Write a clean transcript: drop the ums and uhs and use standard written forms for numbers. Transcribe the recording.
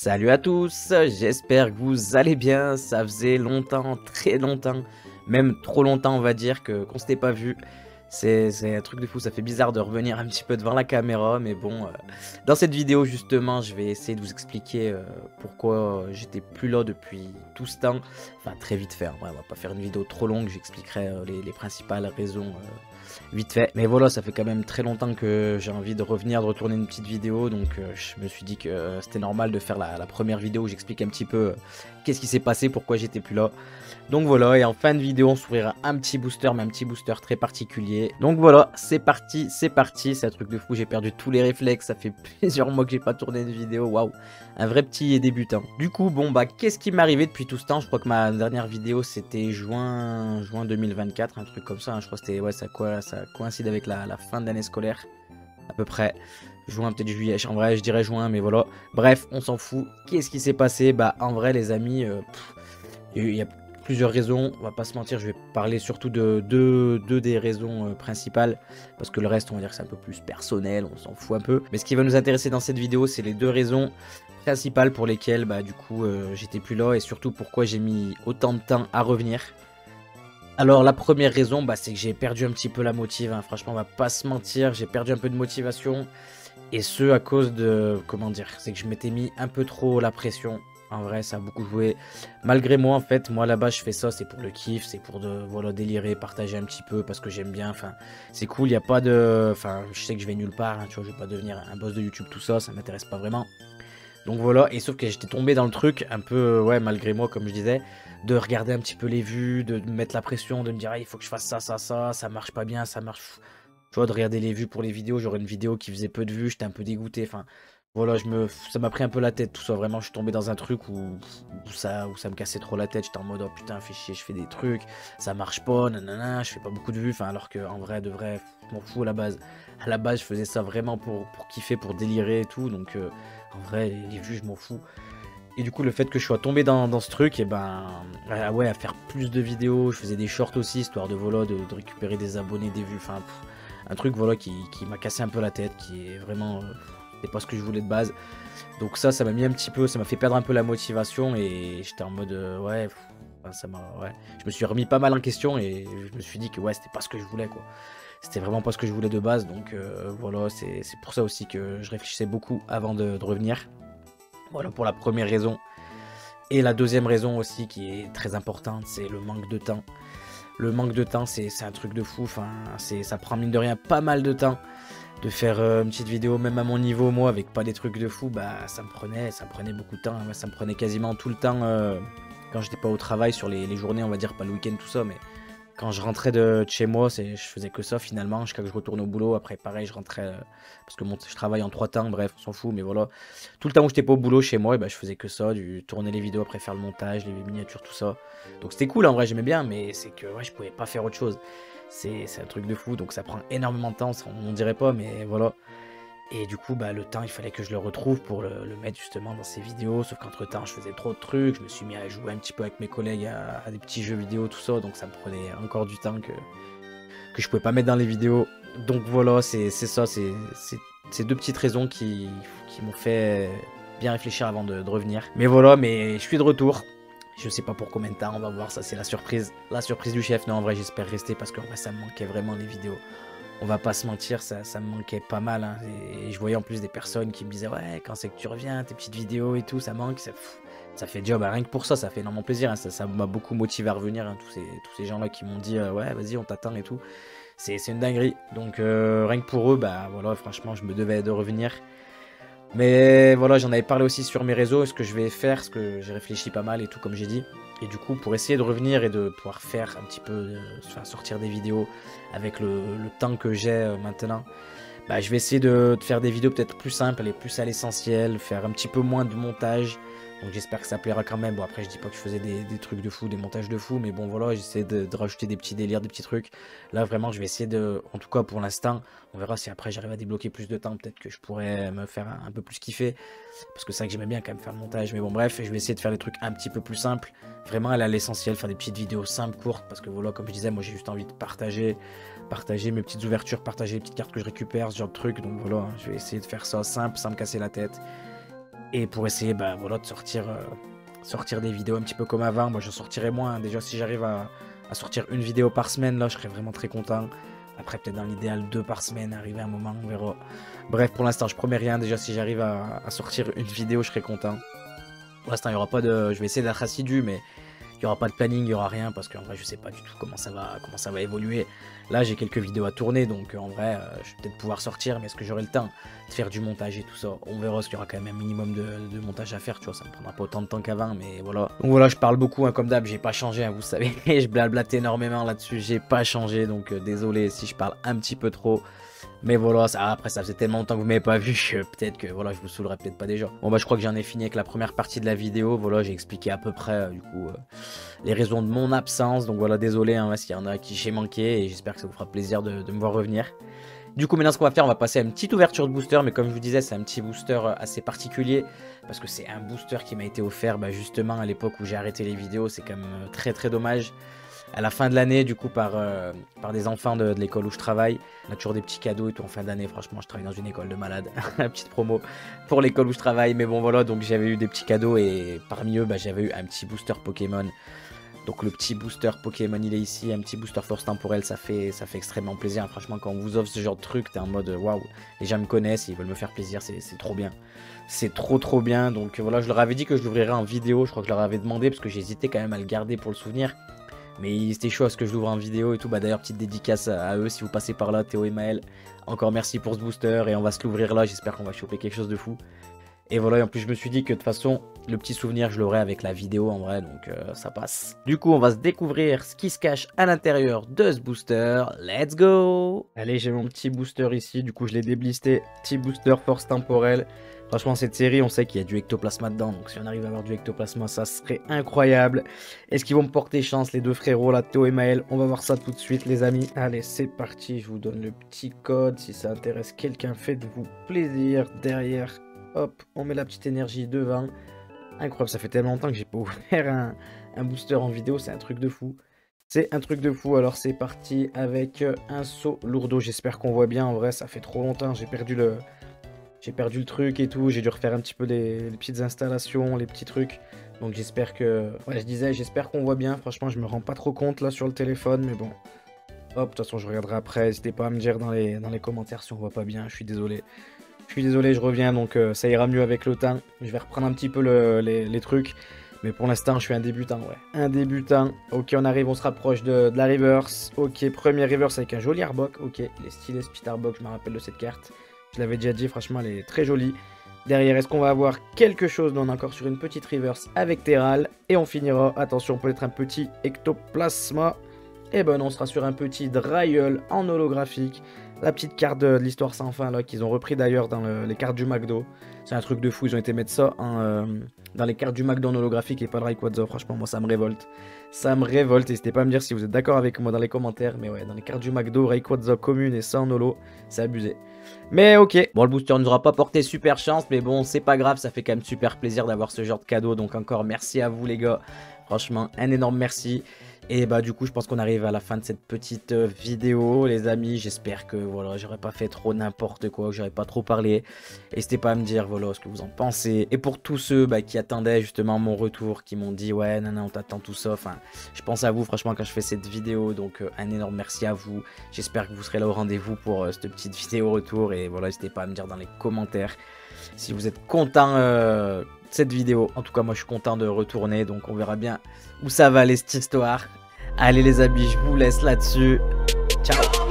Salut à tous, j'espère que vous allez bien. Ça faisait longtemps, très longtemps, même trop longtemps on va dire qu'on s'était pas vu. C'est un truc de fou, ça fait bizarre de revenir un petit peu devant la caméra, mais bon, dans cette vidéo justement, je vais essayer de vous expliquer pourquoi j'étais plus là depuis tout ce temps. Enfin, très vite fait, hein. Ouais, on va pas faire une vidéo trop longue, j'expliquerai les principales raisons vite fait. Mais voilà, ça fait quand même très longtemps que j'ai envie de revenir, de retourner une petite vidéo, donc je me suis dit que c'était normal de faire la première vidéo où j'explique un petit peu qu'est-ce qui s'est passé, pourquoi j'étais plus là. Donc voilà, et en fin de vidéo, on s'ouvrira un petit booster, mais un petit booster très particulier. Donc voilà, c'est parti, c'est un truc de fou, j'ai perdu tous les réflexes, ça fait plusieurs mois que j'ai pas tourné de vidéo, waouh, un vrai petit débutant. Du coup, bon bah, qu'est-ce qui m'est arrivé depuis tout ce temps? Je crois que ma dernière vidéo, c'était juin 2024, un truc comme ça, hein. Je crois que c'était, ouais, ça coïncide avec la fin de l'année scolaire, à peu près. Juin, peut-être juillet, en vrai, je dirais juin, mais voilà. Bref, on s'en fout. Qu'est-ce qui s'est passé? Bah, en vrai, les amis, il y a plusieurs raisons, on va pas se mentir, je vais parler surtout de deux des raisons principales, parce que le reste on va dire que c'est un peu plus personnel, on s'en fout un peu. Mais ce qui va nous intéresser dans cette vidéo, c'est les deux raisons principales pour lesquelles bah du coup j'étais plus là, et surtout pourquoi j'ai mis autant de temps à revenir. Alors la première raison, bah, c'est que j'ai perdu un petit peu la motive, hein. Franchement on va pas se mentir, j'ai perdu un peu de motivation, et ce à cause de, comment dire, c'est que je m'étais mis un peu trop la pression. En vrai, ça a beaucoup joué. Malgré moi, en fait, moi là-bas, je fais ça, c'est pour le kiff, c'est pour voilà, délirer, partager un petit peu parce que j'aime bien. Enfin, c'est cool, il n'y a pas de. Enfin, je sais que je vais nulle part, hein, tu vois, je vais pas devenir un boss de YouTube, tout ça, ça m'intéresse pas vraiment. Donc voilà, et sauf que j'étais tombé dans le truc, un peu, ouais, malgré moi, comme je disais, de regarder un petit peu les vues, de me mettre la pression, de me dire, ah, il faut que je fasse ça marche pas bien, ça marche. Tu vois, de regarder les vues pour les vidéos, j'aurais une vidéo qui faisait peu de vues, j'étais un peu dégoûté. Enfin, voilà, ça m'a pris un peu la tête, tout ça. Vraiment, je suis tombé dans un truc où ça me cassait trop la tête. J'étais en mode, oh putain, fais chier, je fais des trucs, ça marche pas, nanana, je fais pas beaucoup de vues. Enfin, alors qu'en vrai, de vrai, je m'en fous à la base. À la base, je faisais ça vraiment pour kiffer, pour délirer et tout. Donc, en vrai, les vues, je m'en fous. Et du coup, le fait que je sois tombé dans ce truc, et ben, ouais, à faire plus de vidéos, je faisais des shorts aussi, histoire de, voilà, de récupérer des abonnés, des vues, enfin, un truc, voilà, qui m'a cassé un peu la tête, qui est vraiment, c'est pas ce que je voulais de base. Donc ça m'a mis un petit peu, ça m'a fait perdre un peu la motivation, et j'étais en mode, ouais, enfin, ouais, je me suis remis pas mal en question, et je me suis dit que, ouais, c'était pas ce que je voulais, quoi. C'était vraiment pas ce que je voulais de base, donc voilà, c'est pour ça aussi que je réfléchissais beaucoup avant de revenir. Voilà pour la première raison. Et la deuxième raison aussi qui est très importante, c'est le manque de temps. Le manque de temps, c'est un truc de fou. Enfin, ça prend mine de rien pas mal de temps de faire une petite vidéo, même à mon niveau, moi, avec pas des trucs de fou. Bah, ça me prenait beaucoup de temps. Moi, ça me prenait quasiment tout le temps quand j'étais pas au travail sur les journées, on va dire, pas le week-end, tout ça, mais quand je rentrais de chez moi, je faisais que ça finalement, jusqu'à que je retourne au boulot. Après, pareil, je rentrais, parce que je travaille en 3 temps, bref, on s'en fout, mais voilà. Tout le temps où j'étais pas au boulot chez moi, et bah, je faisais que ça, tourner les vidéos, après faire le montage, les miniatures, tout ça. Donc c'était cool, en vrai, j'aimais bien, mais c'est que ouais, je pouvais pas faire autre chose. C'est un truc de fou, donc ça prend énormément de temps, on dirait pas, mais voilà. Et du coup, bah, le temps, il fallait que je le retrouve pour le mettre justement dans ces vidéos. Sauf qu'entre temps, je faisais trop de trucs. Je me suis mis à jouer un petit peu avec mes collègues à des petits jeux vidéo, tout ça. Donc ça me prenait encore du temps que je pouvais pas mettre dans les vidéos. Donc voilà, c'est ça. C'est ces deux petites raisons qui m'ont fait bien réfléchir avant de revenir. Mais voilà, mais je suis de retour. Je sais pas pour combien de temps, on va voir. Ça, c'est la surprise. La surprise du chef. Non, en vrai, j'espère rester parce qu'en vrai, ça me manquait vraiment les vidéos. On va pas se mentir, ça me manquait pas mal, hein. Et je voyais en plus des personnes qui me disaient, ouais, quand c'est que tu reviens, tes petites vidéos et tout, ça manque, ça fait job, hein. Rien que pour ça fait énormément plaisir, hein. Ça m'a beaucoup motivé à revenir, hein. Tous ces gens-là qui m'ont dit, ouais, vas-y, on t'attend et tout. C'est une dinguerie. Donc rien que pour eux, bah voilà, franchement, je me devais de revenir. Mais voilà, j'en avais parlé aussi sur mes réseaux, ce que je vais faire, ce que j'ai réfléchi pas mal et tout, comme j'ai dit. Et du coup, pour essayer de revenir et de pouvoir faire un petit peu, enfin, sortir des vidéos avec le temps que j'ai maintenant, bah, je vais essayer de faire des vidéos peut-être plus simples, aller plus à l'essentiel, faire un petit peu moins de montage. Donc j'espère que ça plaira quand même. Bon, après, je dis pas que je faisais des trucs de fou, des montages de fou, mais bon, voilà, j'essaie de rajouter des petits délires, des petits trucs. Là, vraiment, je vais essayer en tout cas pour l'instant, on verra si après j'arrive à débloquer plus de temps, peut-être que je pourrais me faire un peu plus kiffer. Parce que c'est vrai que j'aimais bien quand même faire le montage, mais bon, bref, je vais essayer de faire des trucs un petit peu plus simples. Vraiment aller à l'essentiel, faire des petites vidéos simples, courtes, parce que voilà, comme je disais, moi j'ai juste envie de partager mes petites ouvertures, partager les petites cartes que je récupère, ce genre de trucs. Donc voilà, je vais essayer de faire ça simple, sans me casser la tête. Et pour essayer bah, voilà, de sortir des vidéos un petit peu comme avant. Moi je sortirai moins, hein. Déjà si j'arrive à sortir une vidéo par semaine, là je serais vraiment très content. Après peut-être dans l'idéal 2 par semaine, arriver à un moment, on verra. Bref, pour l'instant je promets rien, déjà si j'arrive à sortir une vidéo, je serai content. Pour l'instant il n'y aura pas de... Je vais essayer d'être assidu, mais il n'y aura pas de planning, il n'y aura rien, parce qu'en vrai je sais pas du tout comment ça va évoluer. Là j'ai quelques vidéos à tourner, donc en vrai je vais peut-être pouvoir sortir, mais est-ce que j'aurai le temps de faire du montage et tout ça? On verra, parce qu'il y aura quand même un minimum de montage à faire, tu vois, ça me prendra pas autant de temps qu'avant, mais voilà. Donc voilà, je parle beaucoup, hein, comme d'hab, j'ai pas changé, hein, vous savez, je blablate énormément là-dessus, j'ai pas changé, donc désolé si je parle un petit peu trop. Mais voilà, après ça faisait tellement longtemps que vous m'avez pas vu que peut-être que voilà, je vous saoulerai peut-être pas déjà. Bon bah je crois que j'en ai fini avec la première partie de la vidéo. Voilà, j'ai expliqué à peu près du coup les raisons de mon absence. Donc voilà, désolé hein, s'il y en a qui j'ai manqué et j'espère que ça vous fera plaisir de me voir revenir. Du coup maintenant ce qu'on va faire, on va passer à une petite ouverture de booster, mais comme je vous disais c'est un petit booster assez particulier parce que c'est un booster qui m'a été offert bah, justement à l'époque où j'ai arrêté les vidéos. C'est quand même très dommage. À la fin de l'année, du coup, par des enfants de l'école où je travaille. On a toujours des petits cadeaux et tout en fin d'année. Franchement, je travaille dans une école de malades. La petite promo pour l'école où je travaille. Mais bon, voilà, donc j'avais eu des petits cadeaux et parmi eux, bah, j'avais eu un petit booster Pokémon. Donc le petit booster Pokémon, il est ici. Un petit booster force temporelle, ça fait extrêmement plaisir. Franchement, quand on vous offre ce genre de truc, t'es en mode waouh, les gens me connaissent, ils veulent me faire plaisir, c'est trop bien. C'est trop bien. Donc voilà, je leur avais dit que je l'ouvrirais en vidéo. Je crois que je leur avais demandé parce que j'hésitais quand même à le garder pour le souvenir. Mais c'était chaud à ce que je l'ouvre en vidéo et tout. Bah d'ailleurs, petite dédicace à eux si vous passez par là, Théo et Maël. Encore merci pour ce booster et on va se l'ouvrir là. J'espère qu'on va choper quelque chose de fou. Et voilà, et en plus je me suis dit que de toute façon, le petit souvenir, je l'aurai avec la vidéo en vrai, donc ça passe. Du coup, on va se découvrir ce qui se cache à l'intérieur de ce booster. Let's go! Allez, j'ai mon petit booster ici, du coup je l'ai déblisté. Petit booster force temporelle. Franchement, cette série, on sait qu'il y a du ectoplasma dedans, donc si on arrive à avoir du ectoplasma, ça serait incroyable. Est-ce qu'ils vont me porter chance, les deux frérots, là, Théo et Maël? On va voir ça tout de suite, les amis. Allez, c'est parti, je vous donne le petit code. Si ça intéresse quelqu'un, faites-vous plaisir. Derrière, hop, on met la petite énergie devant. Incroyable, ça fait tellement longtemps que j'ai pas ouvert un booster en vidéo, c'est un truc de fou. C'est un truc de fou, alors c'est parti avec un saut lourdeau. J'espère qu'on voit bien, en vrai, ça fait trop longtemps, j'ai perdu le truc et tout, j'ai dû refaire un petit peu les petites installations, les petits trucs. Donc j'espère que... Ouais, je disais, j'espère qu'on voit bien. Franchement, je me rends pas trop compte là sur le téléphone, mais bon. Hop, de toute façon, je regarderai après. N'hésitez pas à me dire dans les commentaires si on voit pas bien. Je suis désolé. Je reviens, donc ça ira mieux avec le temps. Je vais reprendre un petit peu les trucs. Mais pour l'instant, je suis un débutant, ouais. Un débutant. Ok, on arrive, on se rapproche de la reverse. Ok, première reverse avec un joli Arbok. Ok, il est stylé ce petit Arbok, je me rappelle de cette carte. Je l'avais déjà dit, franchement, elle est très jolie. Derrière, est-ce qu'on va avoir quelque chose? Non, on est encore sur une petite reverse avec Terral. Et on finira, attention, peut-être un petit ectoplasma. Et ben non, on sera sur un petit Dryull en holographique. La petite carte de l'histoire sans fin, là, qu'ils ont repris d'ailleurs dans les cartes du McDo. C'est un truc de fou, ils ont été mettre ça dans les cartes du McDo en holographique et pas le Rayquaza. Franchement, moi, ça me révolte. Ça me révolte, n'hésitez pas à me dire si vous êtes d'accord avec moi dans les commentaires. Mais ouais, dans les cartes du McDo, Rayquaza commune et ça en holo, c'est abusé. Mais ok, bon le booster ne nous aura pas porté super chance, mais bon c'est pas grave, ça fait quand même super plaisir d'avoir ce genre de cadeau. Donc encore merci à vous les gars, franchement un énorme merci. Et bah du coup je pense qu'on arrive à la fin de cette petite vidéo les amis. J'espère que voilà, j'aurais pas fait trop n'importe quoi, que j'aurais pas trop parlé. N'hésitez pas à me dire voilà ce que vous en pensez. Et pour tous ceux bah, qui attendaient justement mon retour, qui m'ont dit ouais non on t'attend tout ça. Enfin je pense à vous franchement quand je fais cette vidéo. Donc un énorme merci à vous. J'espère que vous serez là au rendez-vous pour cette petite vidéo retour. Et voilà, n'hésitez pas à me dire dans les commentaires si vous êtes content de cette vidéo. En tout cas moi je suis content de retourner. Donc on verra bien où ça va aller cette histoire. Allez les amis, je vous laisse là-dessus. Ciao.